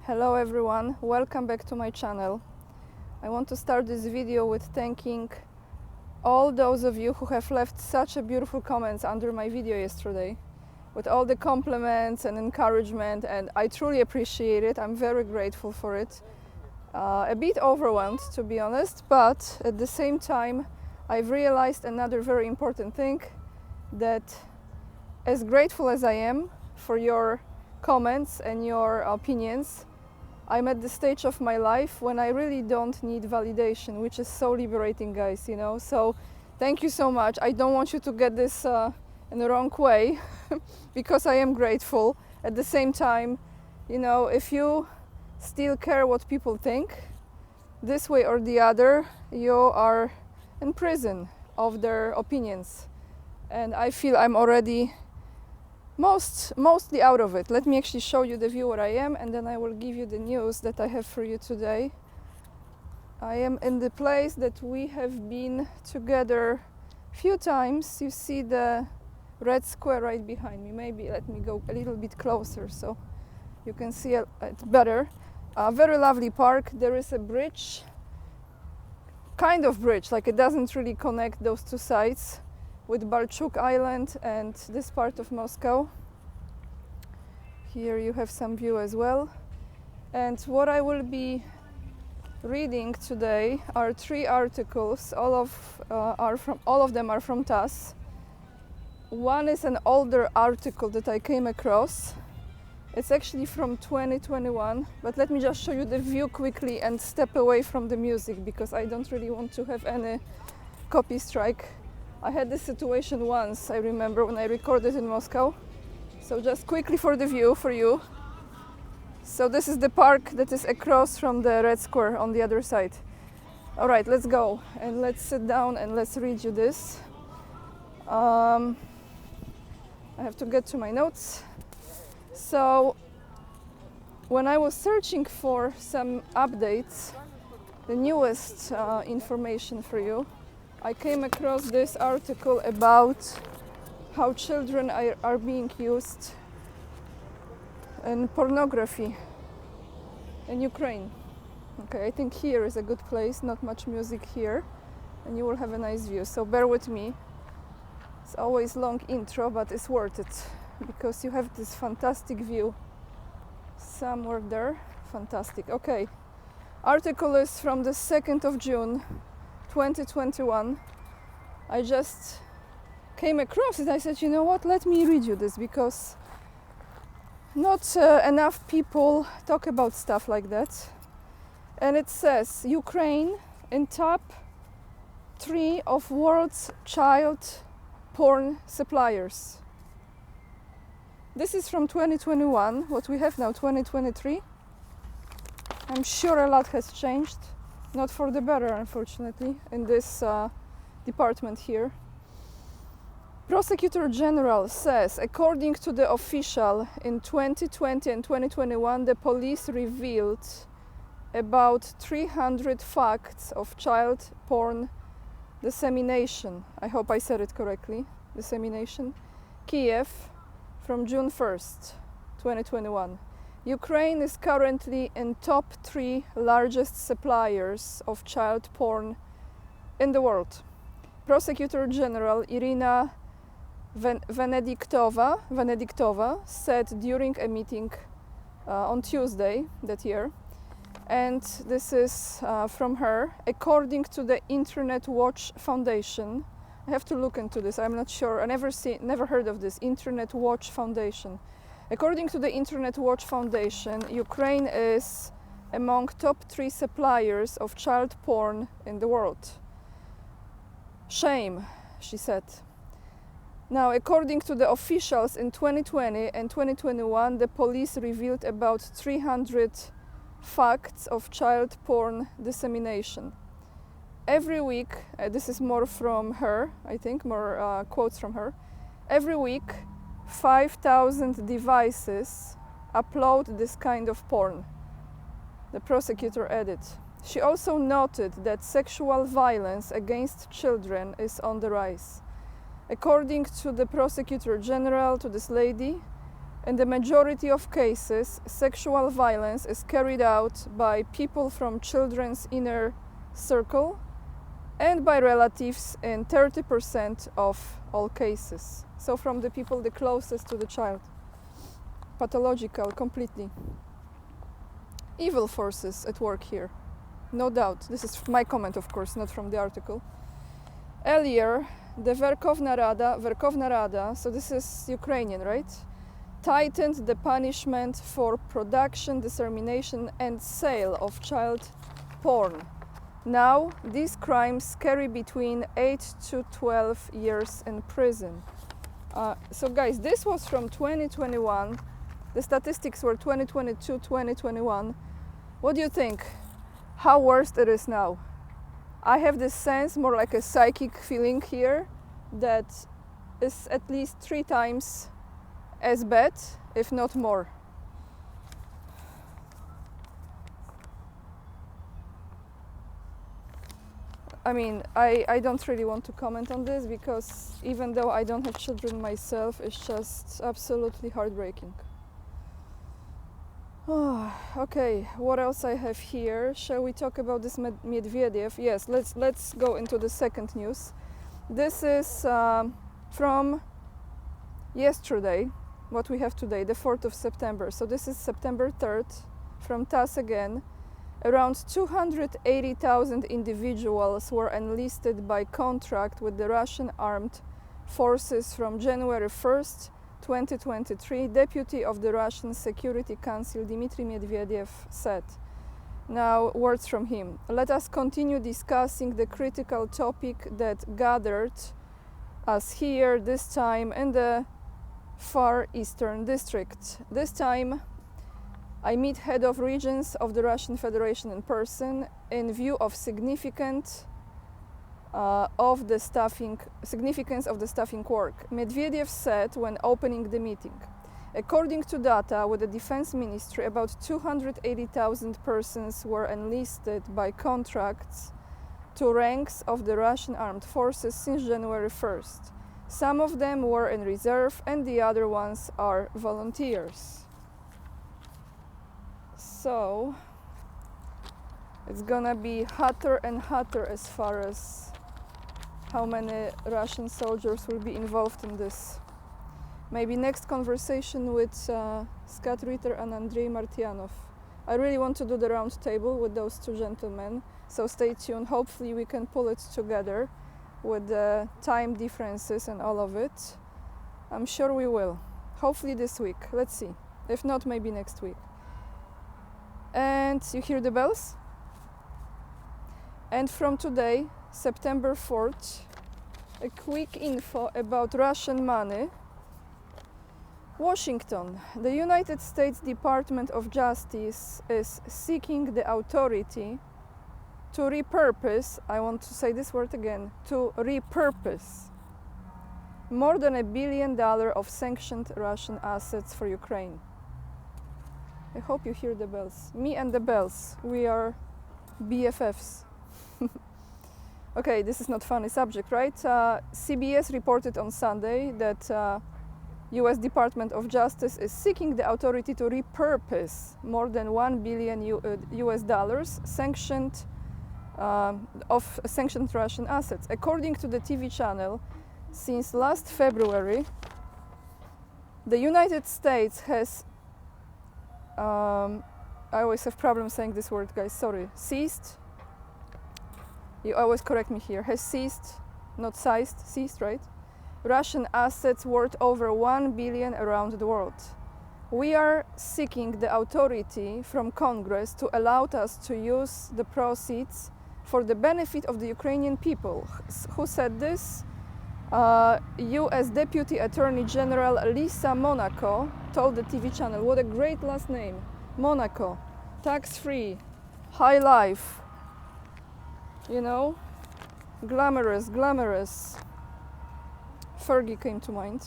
Hello everyone, welcome back to my channel. I want to start this video with thanking all those of you who have left such a beautiful comments under my video yesterday, with all the compliments and encouragement, and I truly appreciate it. I'm very grateful for it. A bit overwhelmed, to be honest, but at the same time I've realized another very important thing, that as grateful as I am for your comments and your opinions, I'm at the stage of my life when I really don't need validation, which is so liberating, guys, you know. So thank you so much. I don't want you to get this in the wrong way because I am grateful. At the same time, you know, if you still care what people think, this way or the other, you are in prison of their opinions. And I feel I'm already mostly out of it. Let me actually show you the view where I am, and then I will give you the news that I have for you today. I am in the place that we have been together a few times. You see the red square right behind me. Maybe let me go a little bit closer so you can see it better. A very lovely park. There is a bridge, kind of bridge, like it doesn't really connect those two sides, with Balchuk Island and this part of Moscow. Here you have some view as well. And what I will be reading today are 3 articles. All of them are from TASS. One is an older article that I came across. It's actually from 2021, but let me just show you the view quickly and step away from the music because I don't really want to have any copy strike. I had this situation once, I remember, when I recorded in Moscow. So just quickly for the view for you. So this is the park that is across from the red square on the other side. All right, let's go and let's sit down and let's read you this. I have to get to my notes. So when I was searching for some updates, the newest information for you, I came across this article about how children are being used in pornography in Ukraine. Okay, I think here is a good place, not much music here, and you will have a nice view, so bear with me. It's always long intro, but it's worth it because you have this fantastic view somewhere there. Fantastic. Okay, article is from the 2nd of June 2021. I just came across it. I said, you know what, let me read you this because not enough people talk about stuff like that. And it says Ukraine in top 3 of world's child porn suppliers. This is from 2021. What we have now, 2023. I'm sure a lot has changed. Not for the better, unfortunately, in this department here. Prosecutor General says, according to the official, in 2020 and 2021, the police revealed about 300 facts of child porn dissemination. I hope I said it correctly. Dissemination. Kiev, from June 1st, 2021. Ukraine is currently in top 3 largest suppliers of child porn in the world. Prosecutor General Irina Venediktova said during a meeting on Tuesday that year, and this is from her, according to the Internet Watch Foundation. I have to look into this, I'm not sure, I never heard of this, Internet Watch Foundation. According to the Internet Watch Foundation, Ukraine is among top 3 suppliers of child porn in the world. Shame, she said. Now, according to the officials, in 2020 and 2021, the police revealed about 300 facts of child porn dissemination. Every week, this is more from her, I think, more quotes from her. Every week, 5,000 devices upload this kind of porn, the prosecutor added. She also noted that sexual violence against children is on the rise. According to the prosecutor general, to this lady, In the majority of cases, sexual violence is carried out by people from children's inner circle and by relatives in 30% of all cases. So from the people the closest to the child. Pathological, completely. Evil forces at work here, no doubt. This is my comment, of course, not from the article. Earlier, the Verkhovna Rada, so this is Ukrainian, right? Tightened the punishment for production, dissemination and sale of child porn. Now, these crimes carry between 8 to 12 years in prison. So guys, this was from 2021. The statistics were 2022, 2021. What do you think? How worse it is now? I have this sense, more like a psychic feeling here, that is at least 3 times as bad, if not more. I mean, I don't really want to comment on this because even though I don't have children myself, it's just absolutely heartbreaking. Oh, okay, what else I have here? Shall we talk about this Medvedev? Yes, let's go into the second news. This is from yesterday, what we have today, the 4th of September. So this is September 3rd, from TASS again. Around 280,000 individuals were enlisted by contract with the Russian armed forces from January 1st, 2023, Deputy of the Russian Security Council Dmitry Medvedev said. Now, words from him. Let us continue discussing the critical topic that gathered us here this time in the Far Eastern District. This time, I meet head of regions of the Russian Federation in person in view of significance of the staffing work, Medvedev said when opening the meeting. According to data with the Defense Ministry, about 280,000 persons were enlisted by contracts to ranks of the Russian armed forces since January 1st. Some of them were in reserve and the other ones are volunteers. So it's gonna be hotter and hotter as far as how many Russian soldiers will be involved in this. Maybe next conversation with Scott Ritter and Andrei Martyanov. I really want to do the round table with those 2 gentlemen, so stay tuned. Hopefully we can pull it together with the time differences and all of it. I'm sure we will. Hopefully this week. Let's see. If not, maybe next week. And you hear the bells? And from today, September 4th, a quick info about Russian money. Washington. The United States Department of Justice is seeking the authority to repurpose, I want to say this word again, to repurpose more than $1 billion of sanctioned Russian assets for Ukraine. I hope you hear the bells. Me and the bells, we are BFFs. Okay, this is not funny subject, right? CBS reported on Sunday that US Department of Justice is seeking the authority to repurpose more than $1 billion US dollars sanctioned Russian assets. According to the TV channel, since last February, the United States has I always have problems saying this word, guys, sorry. Seized, you always correct me here, has seized, not seized, seized, right? Russian assets worth over $1 billion around the world. We are seeking the authority from Congress to allow us to use the proceeds for the benefit of the Ukrainian people. Who said this? US Deputy Attorney General Lisa Monaco told the TV channel, what a great last name, Monaco, tax-free, high life, you know, glamorous. Fergie came to mind.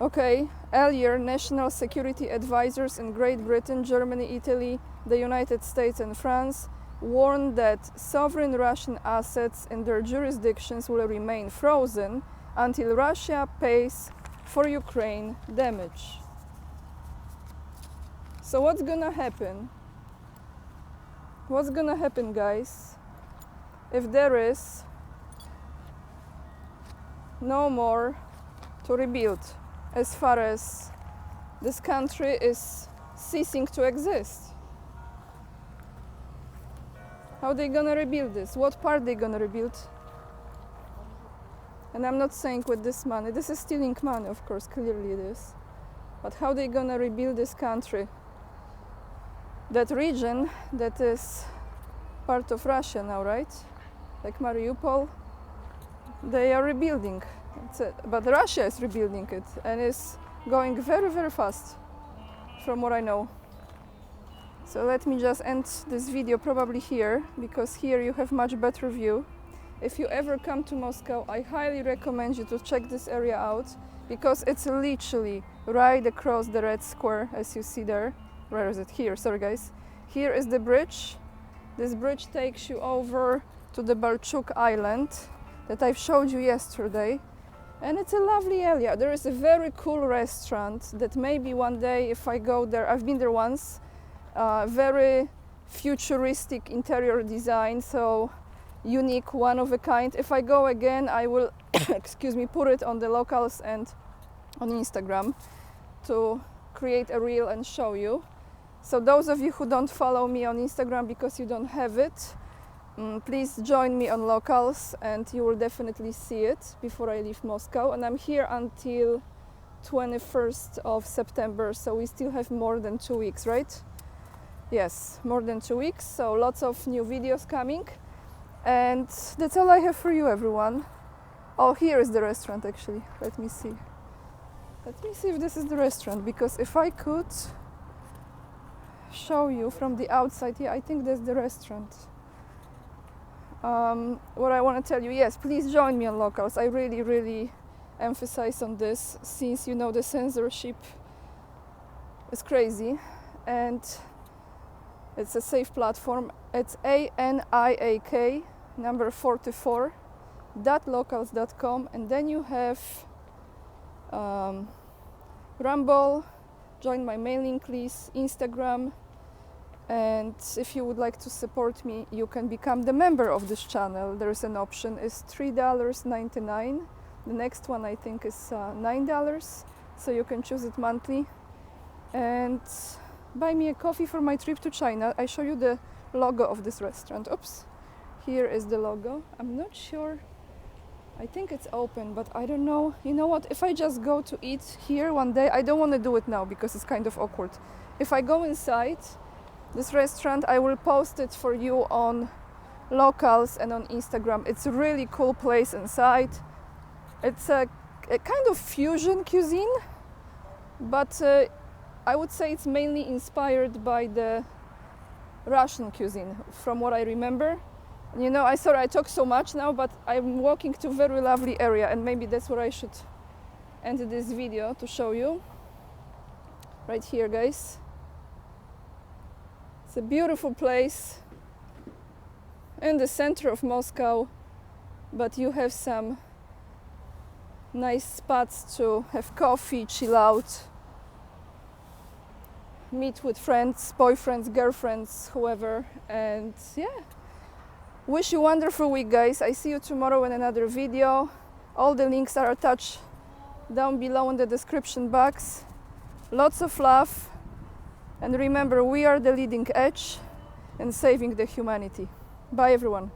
Okay, earlier national security advisors in Great Britain, Germany, Italy, the United States and France warned that sovereign Russian assets in their jurisdictions will remain frozen until Russia pays for Ukraine damage. So what's gonna happen? What's gonna happen, guys, if there is no more to rebuild, as far as this country is ceasing to exist? How they gonna rebuild this? What part they gonna rebuild? And I'm not saying with this money. This is stealing money, of course, clearly it is. But how they gonna rebuild this country? That region that is part of Russia now, right? Like Mariupol, they are rebuilding. But Russia is rebuilding it and is going very, very fast, from what I know. So let me just end this video probably here, because here you have much better view. If you ever come to Moscow, I highly recommend you to check this area out, because it's literally right across the Red Square, as you see there. Where is it? Here, sorry guys. Here is the bridge. This bridge takes you over to the Balchuk Island that I've showed you yesterday. And it's a lovely area. There is a very cool restaurant that maybe one day if I go there, I've been there once, very futuristic interior design, so unique, one of a kind. If I go again, I will excuse me, put it on the locals and on Instagram to create a reel and show you. So those of you who don't follow me on Instagram because you don't have it, please join me on locals and you will definitely see it before I leave Moscow. And I'm here until 21st of September, so we still have more than 2 weeks, right? Yes, more than 2 weeks, so lots of new videos coming. And that's all I have for you, everyone. Oh, here is the restaurant actually. Let me see. Let me see if this is the restaurant, because if I could show you from the outside, yeah, I think that's the restaurant. What I want to tell you, yes, please join me on locals. I really, really emphasize on this, since you know the censorship is crazy and it's a safe platform. It's ANIAK number 44 .locals.com, and then you have Rumble, join my mailing list, Instagram, and if you would like to support me, you can become the member of this channel. There is an option, it's $3.99. The next one I think is $9, so you can choose it monthly. And buy me a coffee for my trip to China. I show you the logo of this restaurant. Oops, here is the logo. I'm not sure, I think it's open, but I don't know. You know what, if I just go to eat here one day, I don't want to do it now because it's kind of awkward. If I go inside this restaurant, I will post it for you on locals and on Instagram. It's a really cool place inside. It's a kind of fusion cuisine, but I would say it's mainly inspired by the Russian cuisine, from what I remember. You know, I talk so much now, but I'm walking to a very lovely area, and maybe that's where I should end this video to show you. Right here, guys. It's a beautiful place in the center of Moscow, but you have some nice spots to have coffee, chill out, meet with friends, boyfriends, girlfriends, whoever, and yeah. Wish you a wonderful week, guys. I see you tomorrow in another video. All the links are attached down below in the description box. Lots of love, and remember, we are the leading edge in saving the humanity. Bye everyone.